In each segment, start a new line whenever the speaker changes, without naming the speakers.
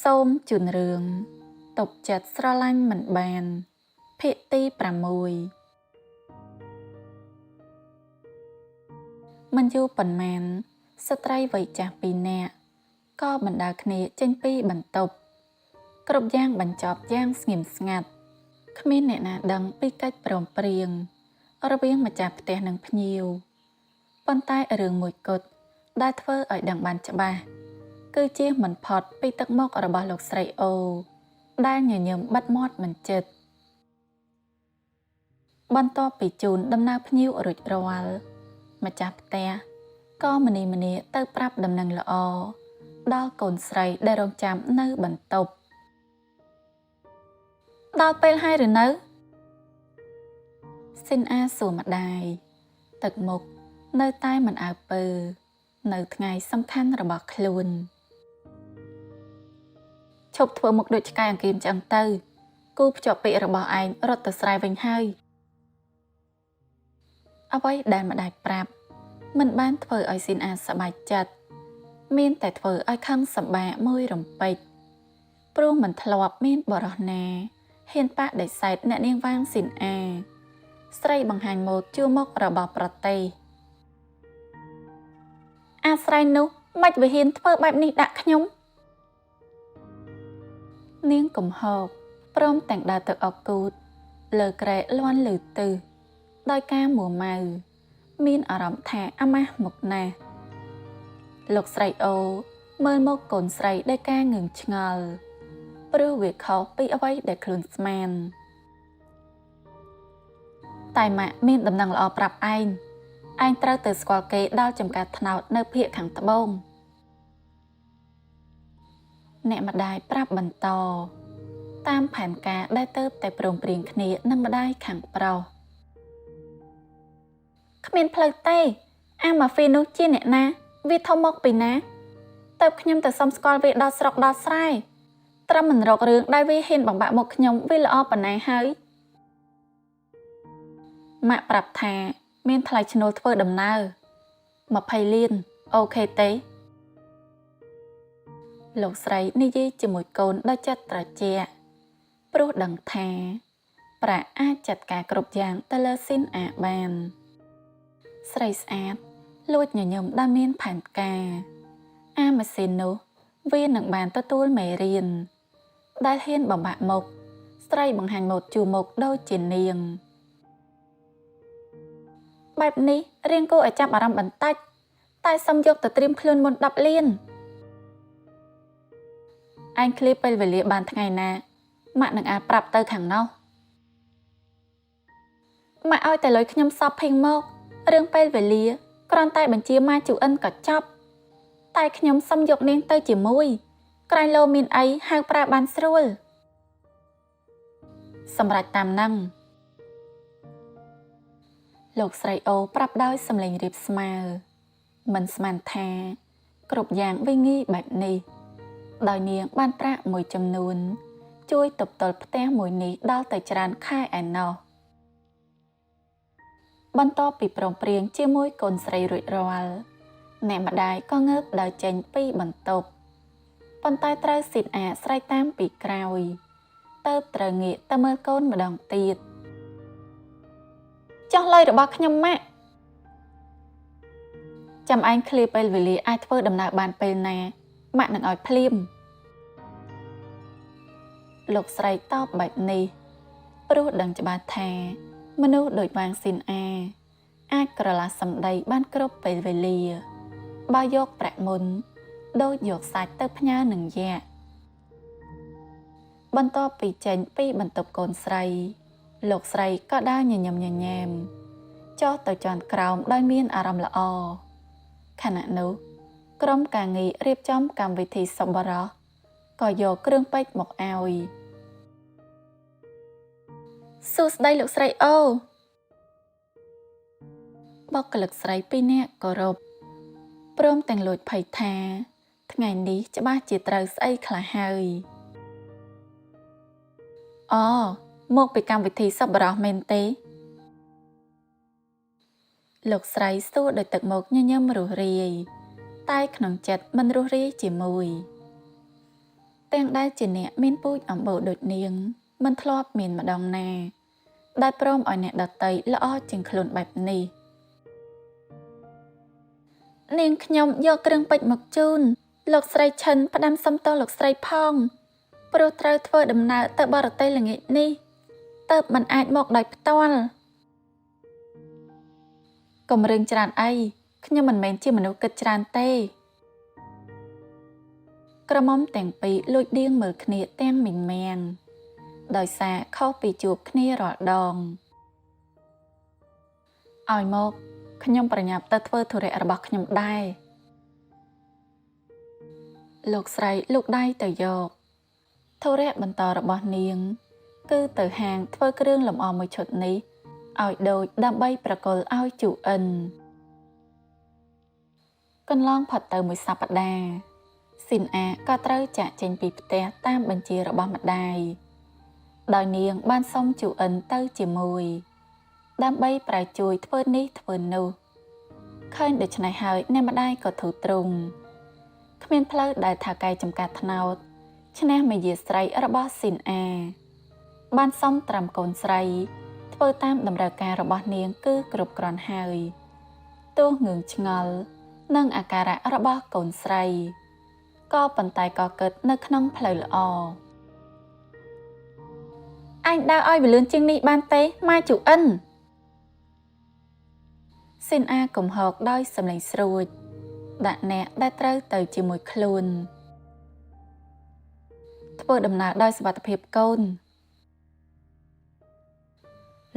សូមជូនរឿងតប់ចិត្តស្រឡាញ់មិនបានភាគទី6មិនយូរប៉ុន្មានស្ត្រីវ័យចាស់2នាក់ក៏បណ្ដាគ្នាចេញពីបន្ទប់គ្រប់យ៉ាងបញ្ចប់យ៉ាងស្ងៀមស្ងាត់គ្មានអ្នកណាដឹងពីកិច្ចព្រមព្រៀងរវាងម្ចាស់ផ្ទះនិងភ្ញៀវប៉ុន្តែរឿងមួយគត់ដែលធ្វើឲ្យដឹងបានច្បាស់គឺជាមិនផុតពីទឹកមុខរបស់លោកស្រីអូដែលញញឹមបាត់មាត់មិនជិតបន្ទាប់ពីជូនដំណើរភ្ញៀវរួចរាល់ម្ចាស់ផ្ទះក៏ម្នីទៅប្រាប់ដំណឹងល្អដល់កូនស្រីដែលរងចាំនៅបន្ទប់ដល់ពេលហើយឬនៅស៊ីនអាសួរម្ដាយទឹកមុខនៅតែមិនអើពើនៅថ្ងៃសំខាន់របស់ខ្លួនឈប់ធ្វើមុខដូចឆ្កែអង្គាមឆ្អឹងទៅគូភ្ជាប់ពាក្យរបស់ឯងរត់ទៅស្រែវិញហើយអ្វីដែលម្ដាយប្រាប់មិនបានធ្វើឲ្យស៊ីនអាសប្បាយចិត្តមានតែធ្វើឲ្យខឹងសម្បាមួយរំពេចព្រោះមិនធ្លាប់មានបរិះណាហ៊ានបដិសេធអ្នកនាងវាងស៊ីនអាស្រីបង្ហាញម៉ូដជួរមុខរបស់ប្រទេសអាស្រ័យនោះមិនវិហ៊ានធ្វើបែបនេះដាក់ខ្ញុំនាងកំហកព្រមទាំងដើរទៅអុកគូតលើក្រែលាន់លឺទិសដោយការមួម៉ៅមានអារម្មណ៍ថាអាម៉ាស់មុខណាស់លោកស្រីអូមើលមកកូនស្រីដោយការងឿងឆ្ងល់ព្រោះវាខុសពីអ្វីដែលខ្លួនស្មានតែម៉ាក់មានដំណឹងល្អប្រាប់ឯងត្រូវទៅស្គាល់គេដល់ចំការថ្នោតនៅភាគខាងត្បូងអ្នកម្ដាយប្រាប់បន្តតាមផែនការដែលទៅតែព្រមព្រៀងគ្នានឹងម្ដាយខាងប្រុសគ្មានផ្លូវទេអាម៉ាហ្វីនោះជាអ្នកណាវាធំមកពីណាទៅខ្ញុំទៅសុំស្គាល់វាដល់ស្រុកដល់ស្រែត្រឹមមិនរករឿងដែលវាហ៊ានបំបាក់មកខ្ញុំវាល្អប៉ុណ្ណាហើយម៉ាក់ប្រាប់ថាមានថ្លៃឈ្នួលធ្វើដំណើរ20លានអូខេទេលោកស្រីនិយាយជាមួយកូនដោយចិត្តត្រជាក់ព្រោះដឹងថាប្រាក់អាចចាត់ការគ្រប់យ៉ាងទៅលើស៊ីនអាបានស្រីស្អាតលួចញញឹមដែលមានផែនការអាម៉ាស៊ីននោះវានឹងបានទទួលមេរៀនដែលហ៊ានបំបាក់មុខស្រីបង្ហាញម៉ូដជួរមុខដូចជានាងបែបនេះរៀងគួរឲ្យចាប់អារម្មណ៍បន្តិចតែសុំយកទៅត្រៀមខ្លួនមុន10លានឯងឃ្លៀបពេលវេលាបានថ្ងៃណាម៉ាក់នឹងអាចប្រាប់ទៅខាងនោះម៉ាក់ឲ្យតែលុយខ្ញុំសពភេងមករឿងពេលវេលាគ្រាន់តែបញ្ជាម៉ាជូអិនក៏ចប់តែខ្ញុំសុំយកនាងទៅជាមួយក្រែងលោមានអីហៅប្រើបានស្រួលសម្រាប់តាមនឹងលោកស្រីអូប្រាប់ដោយសម្លេងរៀបស្មើមិនស្មានថាគ្រប់យ៉ាងវិញងាយបែបនេះដោយនាងបានប្រាក់មួយចំនួនជួយទប់ទល់ផ្ទះមួយនេះដល់ទៅច្រើនខែឯណោះបន្ទាប់ពីព្រមព្រៀងជាមួយកូនស្រីរួចរាល់អ្នកម្ដាយក៏ងើបដើរចេញពីបន្ទប់ប៉ុន្តែត្រូវស៊ីនអាស្រ័យតាមពីក្រោយទៅត្រូវងាកទៅមើលកូនម្ដងទៀតចោះលុយរបស់ខ្ញុំម៉ាក់ចាំឯងឃ្លាពេលវេលាអាចធ្វើដំណើរបានពេលណាម៉ាក់នឹងឲ្យភ្លាមលោកស្រីតបបែបនេះព្រោះដឹងច្បាស់ថាមនុស្សដូចវាងស៊ីនអាអាចក្រឡាសម្ដីបានគ្រប់ពេលវេលាបើយកប្រាក់មុនដូចយកសាច់ទៅផ្ញើនឹងយ៉ាបន្ទាប់ពីចេញពីបន្ទប់កូនស្រីលោកស្រីក៏ដើរញញឹមញញែមចុះទៅជាន់ក្រោមដោយមានអារម្មណ៍ល្អខណៈនោះក្រុមការងាររៀបចំកម្មវិធីសប្បុរសក៏យកគ្រឿងពេជ្រមកឲ្យសួស្ដីលោកស្រីអូបុគ្គលិកស្រី2នាក់គោរពព្រមទាំងលួចភ័យថាថ្ងៃនេះច្បាស់ជាត្រូវស្អីខ្លះហើយអូមកពីកម្មវិធីសប្បុរសមែនទេលោកស្រីសួរដោយទឹកមុខញញឹមរួសរាយតែក្នុងចិត្តមិនរួសរាយជាមួយ ទាំងដែលជាអ្នកមានពូជអំបូរដូចនាងមិនធ្លាប់មានម្ដងណាដែលព្រមឲ្យអ្នកដតីល្អជាងខ្លួនបែបនេះនាងខ្ញុំយកគ្រឿងពេជ្រមកជូនលោកស្រីឈិនផ្ដាំសុំទោសលោកស្រីផងព្រោះត្រូវធ្វើដំណើរទៅបរទេសល្ងាចនេះទើបមិនអាចមកដោយផ្ទាល់កុំរឿងច្រើនអីខ្ញុំមិនមែនជាមនុស្សគិតច្រើនទេក្រមុំទាំងពីរលួចដៀងមើលគ្នាទាំងមីងមាំងដោយសារខុសពីជួបគ្នារាល់ដងឲ្យមកខ្ញុំប្រញាប់ទៅធ្វើធុរៈរបស់ខ្ញុំដែរលោកស្រីលូកដៃទៅយកធុរៈបន្តរបស់នាងគឺទៅហាងធ្វើគ្រឿងលម្អមួយឈុតនេះឲ្យដូចដើម្បីប្រគល់ឲ្យជូអិនកន្លងផុតទៅមួយសប្តាហ៍ស៊ីនអាក៏ត្រូវចាក់ចេញពីផ្ទះតាមបញ្ជារបស់ម្ដាយដោយនាងបានសុំជូអិនទៅជាមួយដើម្បីប្រែជួយធ្វើនេះធ្វើនោះឃើញដូច្នេះហើយអ្នកម្ដាយក៏ធូរទ្រង់គ្មានផ្លូវដែលថាកែចំការថ្នោតឈ្នះមាយាស្រីរបស់ស៊ីនអាបានសុំត្រាំកូនស្រីធ្វើតាមតម្រូវការរបស់នាងគឺគ្រប់គ្រាន់ហើយទោះងឿងឆ្ងល់នឹងអាការៈរបស់កូនស្រីក៏ប៉ុន្តែក៏គិតនៅក្នុងផ្លូវល្អអញដើរឲ្យវាលឿនជាងនេះបានទេម៉ែជូអិនស៊ីនអាកំហកដោយសម្លេងស្រួចដាក់អ្នកដែលត្រូវទៅជាមួយខ្លួនធ្វើដំណើរដោយសុវត្ថិភាពកូន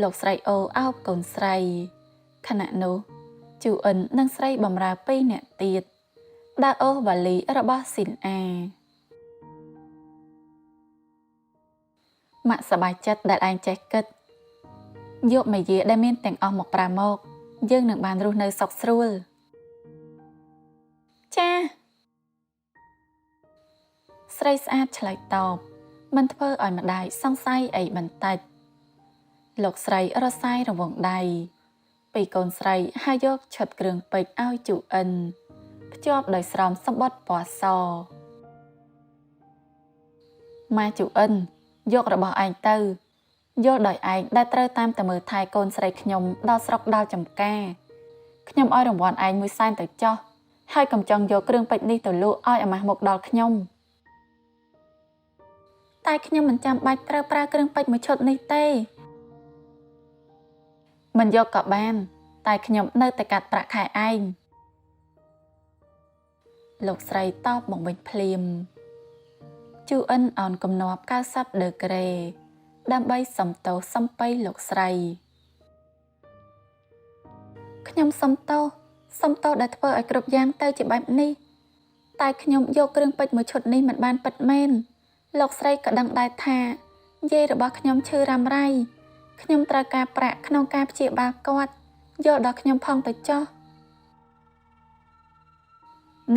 លោកស្រីអូអោបកូនស្រីខណៈនោះជូអិននិងស្រីបម្រើពីរនាក់ទៀតដើរអូសវ៉ាលីរបស់ស៊ីនអាម៉ាក់សប្បាយចិត្តដែលឯងចេះគិតយកមាយាដែលមានទាំងអស់មកប្រើមកយើងនឹងបានរស់នៅសុខស្រួលចាស្រីស្អាតឆ្លើយតបមិនធ្វើឲ្យម្ដាយសង្ស័យអីបន្តិចលោកស្រីរសាយរង្វង់ដៃពីកូនស្រីហើយយកឈុតគ្រឿងពេជ្រឲ្យជូអិនភ្ជាប់ដោយស្រោមសម្បត្តិពណ៌សម៉ែជូអិនយករបស់ឯងទៅយកដោយឯងដែលត្រូវតាមតែមើលថែកូនស្រីខ្ញុំដល់ស្រុកដល់ចំការខ្ញុំឲ្យរង្វាន់ឯង100,000ទៅចោះហើយកុំចង់យកគ្រឿងពេជ្រនេះទៅលក់ឲ្យអាម៉ាស់មុខដល់ខ្ញុំតែខ្ញុំមិនចាំបាច់ត្រូវប្រើគ្រឿងពេជ្រមួយឈុតនេះទេមិនយកក៏បានតែខ្ញុំនៅតែកាត់ប្រាក់ខែឯងលោកស្រីតបមកវិញភ្លាមជូអិនអោនគំនាប់90ដឺក្រេដើម្បីសំទោសសំពៃលោកស្រីខ្ញុំសំទោសដែលធ្វើឲ្យគ្រប់យ៉ាងទៅជាបែបនេះតែខ្ញុំយកគ្រឿងពេជ្រមួយឈុតនេះមិនបានពិតមែនលោកស្រីក៏ដឹងដែរថាយាយរបស់ខ្ញុំឈឺរ៉ាំរ៉ៃខ្ញុំត្រូវការប្រាក់ក្នុងការព្យាបាលគាត់យកដល់ខ្ញុំផងទៅចោះ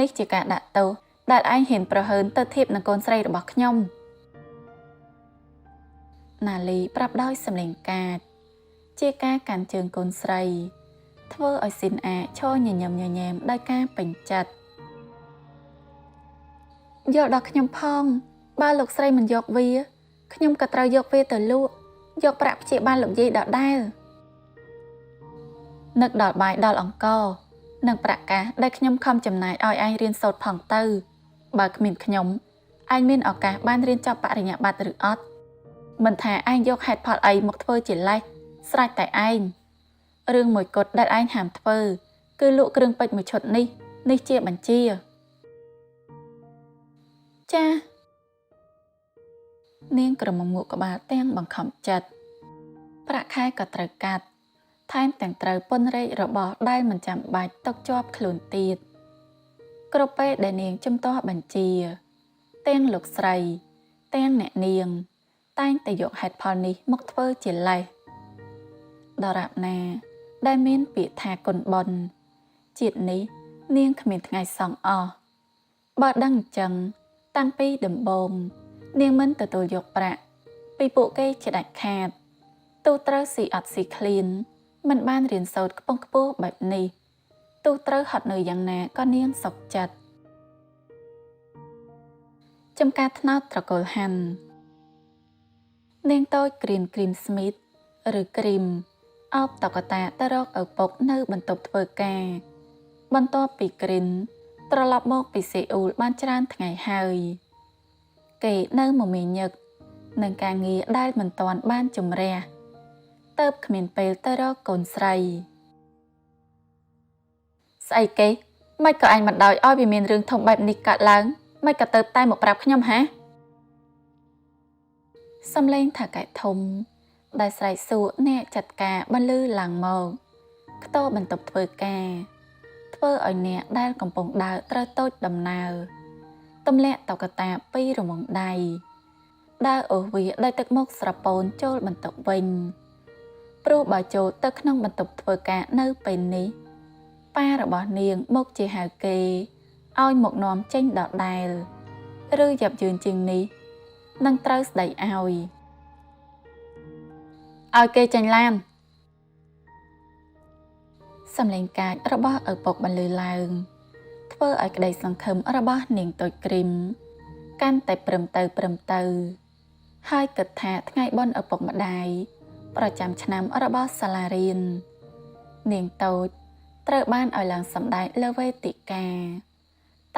នេះជាការដាក់ទោសដែលឯងហ៊ានប្រហើនទៅធៀបនឹងកូនស្រីរបស់ខ្ញុំណាលីប្រាប់ដោយសម្លេងកាចជាការកាន់ជើងកូនស្រីធ្វើឲ្យស៊ីនអាឈរញញឹមញញែមដោយការពេញចិត្តយកដល់ខ្ញុំផងបើលោកស្រីមិនយកវាខ្ញុំក៏ត្រូវយកវាទៅលក់យកប្រាក់ព្យាបាលលោកយាយដដែលនឹកដល់បាយដល់អង្ករនិងប្រាក់កាសដែលខ្ញុំខំចំណាយឲ្យឯងរៀនសូត្រផងទៅបើគ្មានខ្ញុំឯងមានឱកាសបានរៀនចប់បរិញ្ញាបត្រឬអត់មិនថាឯងយកហេតុផលអីមកធ្វើជាលេសស្រេចតែឯងរឿងមួយគត់ដែលឯងហាមធ្វើគឺលក់គ្រឿងពេជ្រមួយឈុតនេះជាបញ្ជាចានាងក្រមុំងក់ក្បាលទាំងបង្ខំចិត្តប្រាក់ខែក៏ត្រូវកាត់ថែមទាំងត្រូវពន្ធរែករបស់ដែលមិនចាំបាច់ຕົកជាប់ខ្លួនទៀតគ្រប់ពេលដែលនាងជំទាស់បញ្ជាទាំងលោកស្រីទាំងអ្នកនាងតែងតែយកហេតុផលនេះមកធ្វើជាលេសដរាបណាដែលមានពាក្យថាគុណបុណ្យជាតិនេះនាងគ្មានថ្ងៃសងអស់បើដឹងអញ្ចឹងតាំងពីដំបូងនាងមិនទទួលយកប្រាក់ពីពួកគេជាដាច់ខាតទូត្រូវស៊ីអត់ស៊ីឃ្លានមិនបានរៀនសូត្រខ្ពង់ខ្ពស់បែបនេះទូត្រូវហត់នឿយយ៉ាងណាក៏នាងសុខចិត្តជ ចំការថ្នោតត្រកូលហាន់នាងតូចគ្រីមស្មីតឬគ្រីមអោបតុក្កតាទៅរកឪពុកនៅបន្ទប់ធ្វើការបន្ទាប់ពីគ្រីនត្រឡប់មកពីសេអ៊ូលបានច្រើនថ្ងៃហើយគេនៅមមាញឹកនឹងការងារដែលមិនទាន់បានជំរះទៅគ្មានពេលទៅរកកូនស្រីស្អីគេមិនក៏អញមិនដោយឲ្យវាមានរឿងធំបែបនេះកើតឡើងមិនក៏ទៅតែមកប្រាប់ខ្ញុំហាសំឡេងថាកែធំដែលស្រែកសួរអ្នកចាត់ការបន្លឺឡើងមកខ្ទរបន្ទប់ធ្វើការធ្វើឲ្យអ្នកដែលកំពុងដើរត្រូវតូចដំណើរទម្លាក់តុក្កតាពីរមុងដៃដើរអូសវាដោយទឹកមុខស្រពោនចូលបន្ទប់វិញព្រោះបើចូលទៅក្នុងបន្ទប់ធ្វើការនៅពេលនេះប៉ារបស់នាងមកជាហៅគេឲ្យមកនាំចេញដដែលឬយ៉ាប់យឺនជាងនេះនឹងត្រូវស្ដីឲ្យគេចាញ់ឡានសំឡេងកាចរបស់ឪពុកបន្លឺឡើងធ្វើឲ្យក្តីសង្ឃឹមរបស់នាងតូចគ្រីមកាន់តែព្រមទៅហើយគិតថាថ្ងៃបុណ្យឪពុកម្ដាយប្រចាំឆ្នាំរបស់សាលារៀននាងតូចត្រូវបានឲ្យឡើងសម្ដែងលើវេទិកា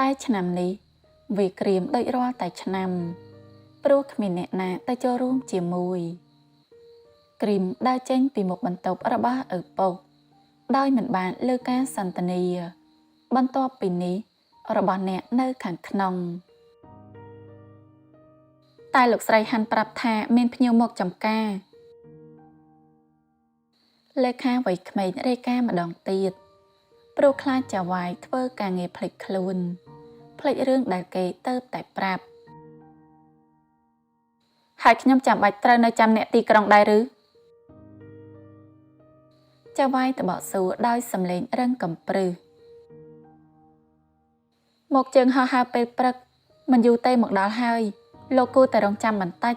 តែឆ្នាំនេះវាក្រៀមដូចរាល់តែឆ្នាំព្រោះគ្មានអ្នកណាទៅចូលរួមជាមួយគ្រីមដើរចេញពីមុខបន្ទប់របស់ឪពុកដោយមិនបានលើការសន្ទនាបន្ទាប់ពីនេះរបស់អ្នកនៅខាងក្នុងតែលោកស្រីហាន់ប្រាប់ថាមានភ្ញៀវមកចំការលេខាវ័យក្មេងរាយការណ៍ម្ដងទៀតព្រោះខ្លាចចាវាយធ្វើការងារភ្លេចខ្លួនភ្លេចរឿងដែលគេទៅតែប្រាប់ហើយខ្ញុំចាំបាច់ត្រូវនៅចាំអ្នកទីក្រុងដែរឬចាវាយតបសួរដោយសំឡេងរឹងកំព្រឹសមកជើងហោះហើរពេលព្រឹកមិនយូរទេមកដល់ហើយលោកគួរតែរងចាំបន្តិច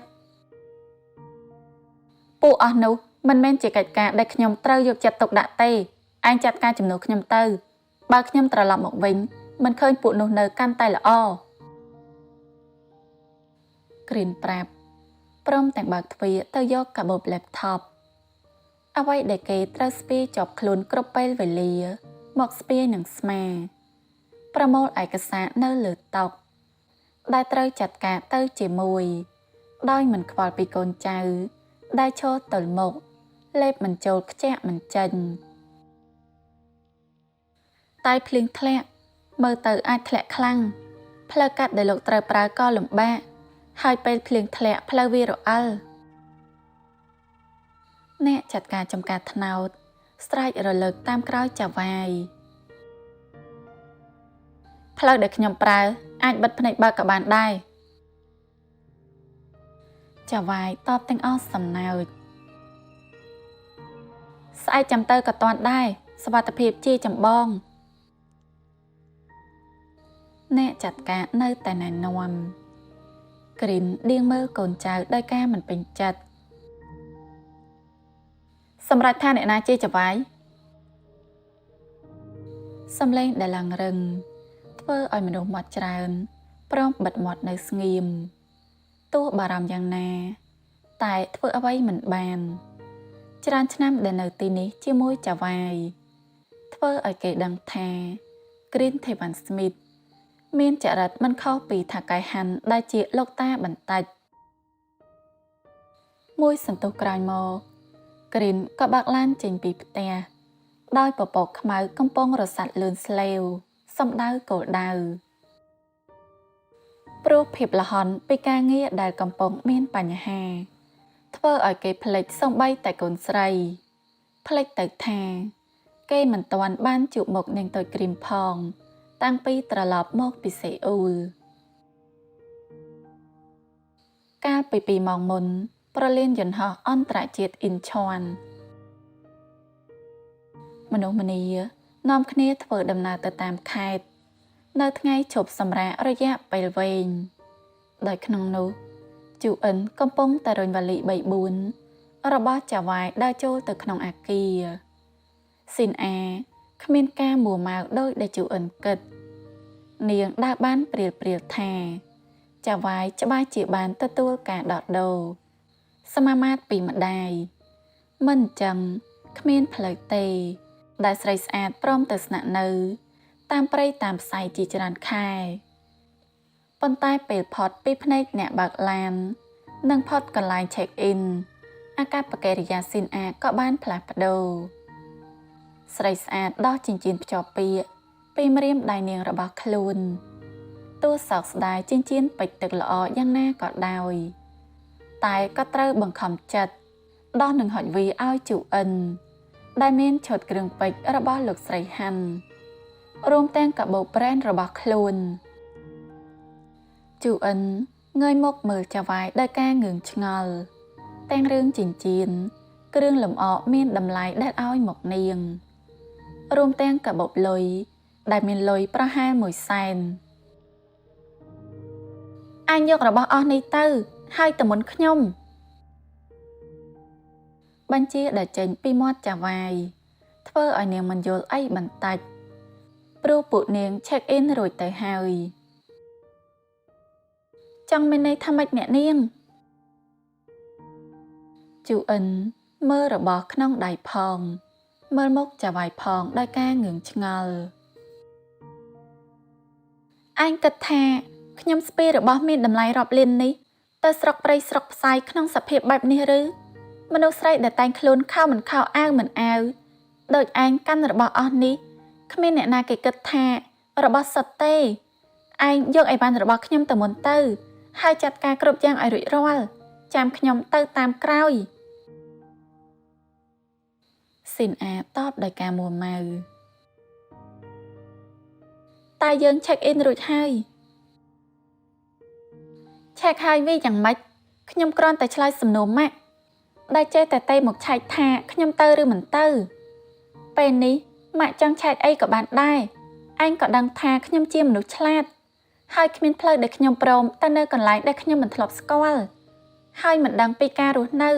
ពួកអស់នោះមិនមែនជាកិច្ចការដែលខ្ញុំត្រូវយកចិត្តទុកដាក់ទេឯងចាត់ការជំនួសខ្ញុំទៅបើខ្ញុំត្រឡប់មកវិញមិនឃើញពួកនោះនៅកាន់តែល្អគ្រីនប្រាប់ព្រមទាំងបើកទ្វារទៅយកកាបូប laptop អ្វីដែលគេត្រូវស្ពាយជាប់ខ្លួនគ្រប់ពេលវេលាមកស្ពាយនឹងស្មាប្រមូលឯកសារនៅលើតុដែលត្រូវចាត់ការទៅជាមួយដោយមិនខ្វល់ពីកូនចៅដែលឈរទល់មុខលេបមិនចូលខ្ជាក់មិនចេញតែភ្លៀងធ្លាក់មើលទៅអាចធ្លាក់ខ្លាំងផ្លូវកាត់ដែលលោកត្រូវប្រើក៏លំបាកហើយពេលភ្លៀងធ្លាក់ផ្លូវវារអិលអ្នកចាត់ការចំការថ្នោតស្រែករលើកតាមក្រោយចាវាយផ្លូវដែលខ្ញុំប្រើអាចបិទភ្នែកបើកក៏បានដែរចាវាយតបទាំងអស់សំណើចស្អែកចាំទៅក៏តាន់ដែរសុវត្ថិភាពជាចម្បងអ្នកចាត់ការនៅតែណែនាំគ្រីនដៀងមើលកូនចៅដោយការមិនពេញចិត្តសម្រាប់ថាអ្នកណាជាចវាយសំឡេងដែលឡើងរឹងធ្វើឲ្យមនុស្សមាត់ច្រើនព្រមបិទមាត់នៅស្ងៀមទោះបារម្ភយ៉ាងណាតែធ្វើអ្វីមិនបានច្រើនឆ្នាំដែលនៅទីនេះជាមួយចវាយធ្វើឲ្យគេដឹងថាគ្រីនថេវ៉ាន់ស្មីតមានចរិតមិនខុសពីថាកែហាន់ដែលជាលោកតាបន្តិចមួយសន្ទុះក្រោយមកគ្រីនក៏បើកឡានចេញពីផ្ទះដោយពពកខ្មៅកំពុងរសាត់លឿនស្លេវសំដៅគោលដៅព្រោះភាពលហន់ពីការងារដែលកំពុងមានបញ្ហាធ្វើឲ្យគេភ្លេចសំបីតែកូនស្រីភ្លេចទៅថាគេមិនទាន់បានជួបមុខនាងតូចគ្រីមផងតាំងពីត្រឡប់មកពីសេអ៊ូលកាលពី2ម៉ោងមុនប្រលានយន្តហោះអន្តរជាតិអ៊ីនឆាន់មនុស្សម្នានាំគ្នាធ្វើដំណើរទៅតាមខេត្តនៅថ្ងៃឈប់សម្រាករយៈពេលវែងដោយក្នុងនោះជូអិនកំពុងតែរុញវ៉ាលី3-4របស់ចាវាយដើរចូលទៅក្នុងអាគារស៊ីនអាគ្មានការមួម៉ៅដោយដែលជូអិនគិតនាងដើរបានព្រាលថា ចាវាយច្បាស់ជាបានទទួលការដកដូរសមាមាត្រពីម្ដាយមិនចឹងគ្មានផ្លូវទេដែលស្រីស្អាតព្រមទៅស្នាក់នៅតាមព្រៃតាមផ្សៃជាច្រើនខែប៉ុន្តែពេលផុតពីភ្នែកអ្នកបើកឡាននិងផុតកន្លែង check in អាកប្បកិរិយាស៊ីនអាក៏បានផ្លាស់ប្ដូរស្រីស្អាតដោះចិញ្ចៀនភ្ជាប់ពាក្យពីម្រាមដៃនាងរបស់ខ្លួនទោះសោកស្ដាយចិញ្ចៀនពេជ្រទឹកល្អយ៉ាងណាក៏ដោយតែក៏ត្រូវបង្ខំចិត្តដោះនឹងហុចវីឲ្យជូអិនដែលមានឈុតគ្រឿងពេជ្ររបស់លោកស្រីហាន់រួមទាំងកាបូបប្រេនរបស់ខ្លួនជូអិនងើយមកមើលចាវាយដោយការងឿងឆ្ងល់ទាំងរឿងចិញ្ចៀនគ្រឿងលម្អមានតម្លៃដែលឲ្យមកនាងរួមទាំងកាបូបលុយដែលមានលុយប្រហែល100,000អញយករបស់អស់នេះទៅហើយទៅមុនខ្ញុំបញ្ជាដែលចេញពីមាត់ចាវាយធ្វើឲ្យនាងមិនយល់អីបន្តិចព្រោះពួកនាង check in រួចទៅហើយចង់មានន័យថាម៉េចអ្នកនាងជូអិនមើលរបស់ក្នុងដៃផងមើលមុខចាវាយផងដោយការងឿងឆ្ងល់អញគិតថាខ្ញុំស្ពាយរបស់មានតម្លៃរាប់លាននេះទៅស្រុកព្រៃស្រុកផ្សាយក្នុងសភាពបែបនេះឬមនុស្សស្រីដែលតែងខ្លួនខោមិនខោអាវមិនអាវដូចឯងកាន់របស់អស់នេះគ្មានអ្នកណាគេគិតថារបស់សុទ្ធទេឯងយកអីវ៉ាន់របស់ខ្ញុំទៅមុនទៅហើយចាត់ការគ្រប់យ៉ាងឲ្យរួចរាល់ចាំខ្ញុំទៅតាមក្រោយស៊ីនអាតបដោយការមួម៉ៅតែយើង check in រួចហើយឆែកហើយវាយ៉ាងម៉េចខ្ញុំគ្រាន់តែឆ្លើយសំណួរម៉ាក់ដែលចេះតែតេមកឆែកថាខ្ញុំទៅឬមិនទៅពេលនេះម៉ាក់ចង់ឆែកអីក៏បានដែរឯងក៏ដឹងថាខ្ញុំជាមនុស្សឆ្លាតហើយគ្មានផ្លូវដែលខ្ញុំព្រមទៅនៅកន្លែងដែលខ្ញុំមិនធ្លាប់ស្គាល់ហើយមិនដឹងពីការរស់នៅ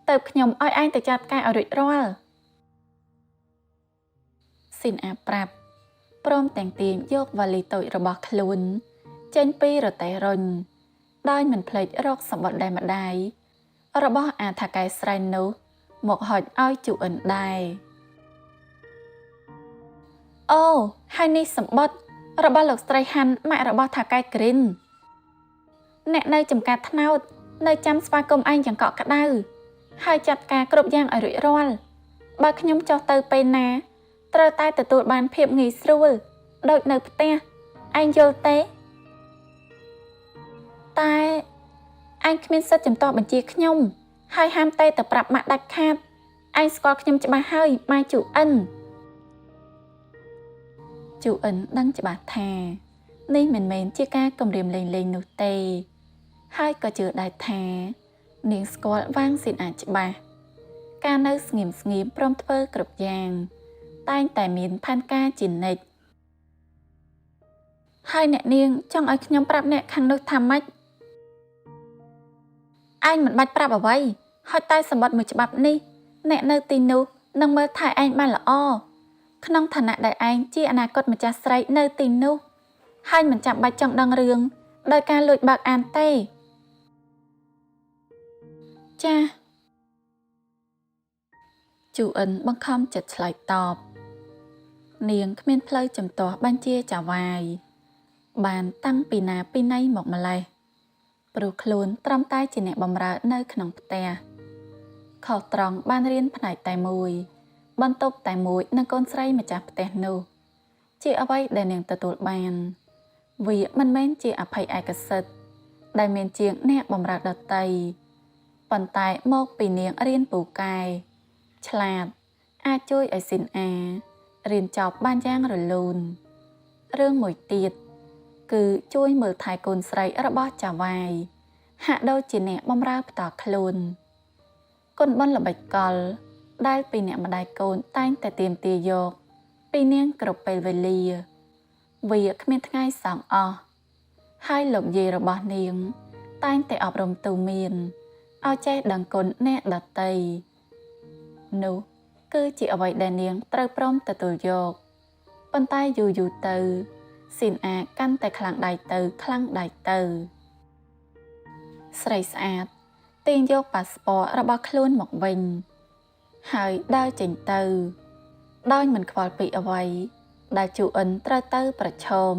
ទៅខ្ញុំឲ្យឯងទៅចាត់ការឲ្យរួចរាល់ស៊ីនអាប្រាប់ព្រមទាំងទាញយកវ៉ាលីតូចរបស់ខ្លួនចេញពីរទេះរុញដោយមិនភ្លេចរកសម្បត្តិដែលម្ដាយរបស់អាថាកែស្រីនោះមកហុចឲ្យជូអិនដែរអូហើយនេះសម្បត្តិរបស់លោកស្រីហាន់ម៉ាក់របស់ថាកែក្រិនអ្នកនៅចំការថ្នោតនៅចាំស្វាគមន៍ឯងយ៉ាងកក់ក្ដៅហើយចាត់ការគ្រប់យ៉ាងឲ្យរួចរាល់បើខ្ញុំចុះទៅពេលណាត្រូវតែទទួលបានភាពងាយស្រួលដូចនៅផ្ទះឯងយល់ទេតែឯងគ្មានសិទ្ធិជំទាស់បញ្ជាខ្ញុំហើយហាមតែទៅប្រាប់ម៉ាក់ដាច់ខាតឯងស្គាល់ខ្ញុំច្បាស់ហើយម៉ែជូអិនដឹងច្បាស់ថានេះមិនមែនជាការគំរាមលេងៗនោះទេហើយក៏ជឿដែរថានាងស្គាល់វាងស៊ីនអាច្បាស់ការនៅស្ងៀមព្រមធ្វើគ្រប់យ៉ាងតែងតែមានផែនការជានិច្ចហើយអ្នកនាងចង់ឲ្យខ្ញុំប្រាប់អ្នកខាងនោះថាម៉េចឯងមិនបាច់ប្រាប់អ្វីហុចតែសម្បត្តិមួយច្បាប់នេះអ្នកនៅទីនោះនឹងមើលថែឯងបានល្អក្នុងឋានៈដែលឯងជាអនាគតម្ចាស់ស្រីនៅទីនោះហើយមិនចាំបាច់ចង់ដឹងរឿងដោយការលួចបើកអានទេចាជូអិនបង្ខំចិត្តឆ្លើយតបនាងគ្មានផ្លូវចំទាស់បញ្ជាចាវាយបានតាំងពីណាពីណីមកម្លេះព្រោះខ្លួនត្រឹមតែជាអ្នកបម្រើនៅក្នុងផ្ទះខុសត្រង់បានរៀនផ្នែកតែមួយបន្ទប់តែមួយនឹងកូនស្រីម្ចាស់ផ្ទះនោះជាអ្វីដែលនាងទទួលបានវាមិនមែនជាអភ័យឯកសិទ្ធិដែលមានជាងអ្នកបម្រើដតីប៉ុន្តែមកពីនាងរៀនពូកែឆ្លាតអាចជួយឲ្យស៊ីនអារៀនចប់បានយ៉ាងរលូនរឿងមួយទៀតគឺជួយមើលថែកូនស្រីរបស់ចាវាយហាក់ដូចជាអ្នកបម្រើផ្ទាល់ខ្លួនគុណបុណ្យល្បិចកលដែលពីអ្នកម្ដាយកូនតែងតែទាមទារយកពីនាងគ្រប់ពេលវេលាវាគ្មានថ្ងៃសងអស់ហើយលោកយាយរបស់នាងតែងតែអប់រំទូមានឲ្យចេះដឹងគុណអ្នកដទៃនោះគឺជាអ្វីដែលនាងត្រូវព្រមទទួលយកប៉ុន្តែយូរទៅស៊ីនអាកាន់តែខ្លាំងដៃទៅ ស្រីស្អាតទាញយកប៉ាសពតរបស់ខ្លួនមកវិញហើយដើរចេញទៅដោយមិនខ្វល់ពីអ្វីដែលជូអិនត្រូវទៅប្រឈម